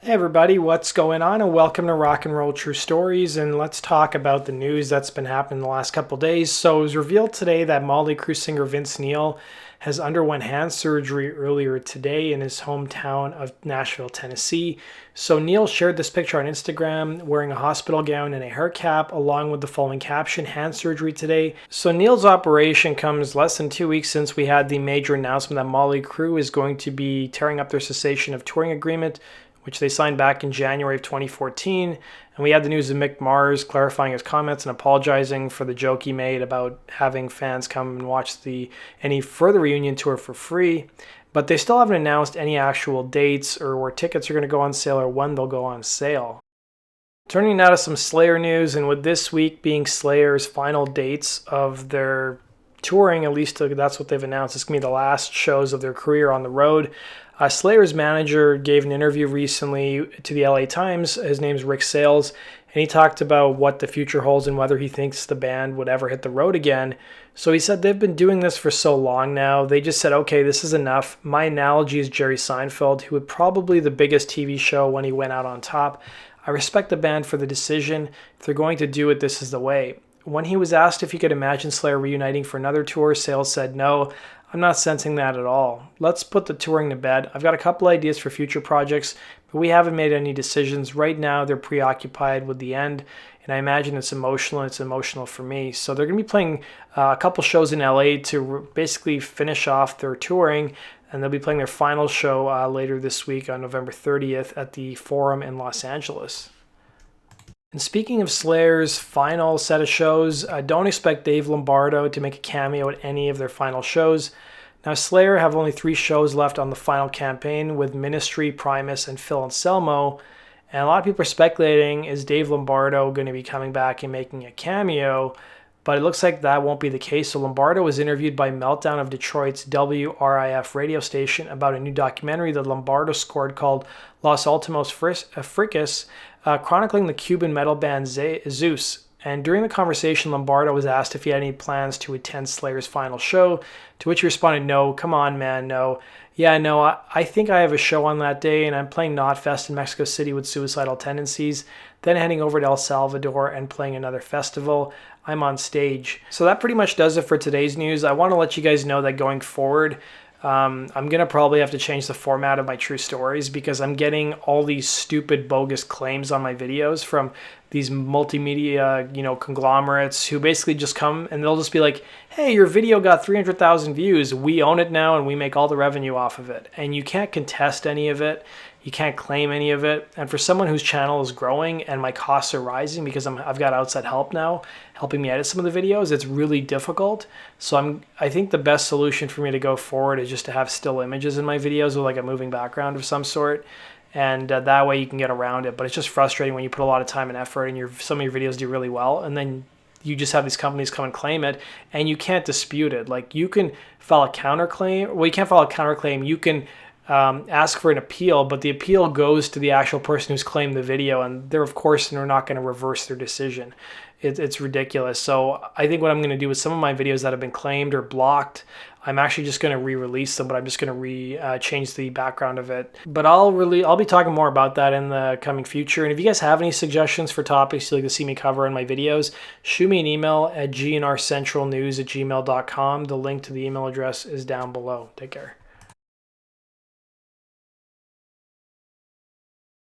Hey everybody, what's going on? And welcome to Rock and Roll True Stories. And let's talk about the news that's been happening the last couple of days. So it was revealed today that Motley Crue singer Vince Neil has underwent hand surgery earlier today in his hometown of Nashville, Tennessee. So Neil shared this picture on Instagram wearing a hospital gown and a hair cap, along with the following caption: hand surgery today. So Neil's operation comes less than 2 weeks since we had the major announcement that Motley Crue is going to be tearing up their cessation of touring agreement, which they signed back in January of 2014. And we had the news of Mick Mars clarifying his comments and apologizing for the joke he made about having fans come and watch any further reunion tour for free. But they still haven't announced any actual dates or where tickets are going to go on sale or when they'll go on sale. Turning now to some Slayer news, and with this week being Slayer's final dates of their touring, at least that's what they've announced. It's going to be the last shows of their career on the road. Slayer's manager gave an interview recently to the LA Times. His name's Rick Sales, and he talked about what the future holds and whether he thinks the band would ever hit the road again. So he said they've been doing this for so long now. They just said, okay, this is enough. My analogy is Jerry Seinfeld, who had probably the biggest TV show when he went out on top. I respect the band for the decision. If they're going to do it, this is the way. When he was asked if he could imagine Slayer reuniting for another tour, Sales said, "No, I'm not sensing that at all. Let's put the touring to bed. I've got a couple ideas for future projects, but we haven't made any decisions. Right now, they're preoccupied with the end, and I imagine it's emotional, and it's emotional for me." So they're going to be playing a couple shows in LA to basically finish off their touring, and they'll be playing their final show later this week on November 30th at the Forum in Los Angeles. And speaking of Slayer's final set of shows, don't expect Dave Lombardo to make a cameo at any of their final shows. Now, Slayer have only 3 shows left on the final campaign with Ministry, Primus, and Phil Anselmo. And a lot of people are speculating, is Dave Lombardo going to be coming back and making a cameo? But it looks like that won't be the case. So Lombardo was interviewed by Meltdown of Detroit's WRIF radio station about a new documentary that Lombardo scored called Los Ultimos Fricas, chronicling the Cuban metal band Zeus. And during the conversation, Lombardo was asked if he had any plans to attend Slayer's final show, to which he responded, "No, come on, man, no. Yeah, no, I think I have a show on that day, and I'm playing Knotfest in Mexico City with Suicidal Tendencies, then heading over to El Salvador and playing another festival. I'm on stage." So that pretty much does it for today's news. I want to let you guys know that going forward, I'm going to probably have to change the format of my true stories because I'm getting all these stupid, bogus claims on my videos from these multimedia, conglomerates who basically just come and they'll just be like, "Hey, your video got 300,000 views. We own it now and we make all the revenue off of it." And you can't contest any of it. You can't claim any of it. And for someone whose channel is growing and my costs are rising because I've got outside help now helping me edit some of the videos, it's really difficult. So I think the best solution for me to go forward is just to have still images in my videos with like a moving background of some sort. And that way you can get around it. But it's just frustrating when you put a lot of time and effort and some of your videos do really well, and then you just have these companies come and claim it, and you can't dispute it. Like, you can file a counterclaim. Well, you can't file a counterclaim. You can ask for an appeal, but the appeal goes to the actual person who's claimed the video, and they're not going to reverse their decision. It's ridiculous. So I think what I'm going to do with some of my videos that have been claimed or blocked, I'm actually just going to re-release them, but I'm just going to change the background of it. But I'll be talking more about that in the coming future. And if you guys have any suggestions for topics you'd like to see me cover in my videos, shoot me an email at gnrcentralnews@gmail.com. The link to the email address is down below. Take care.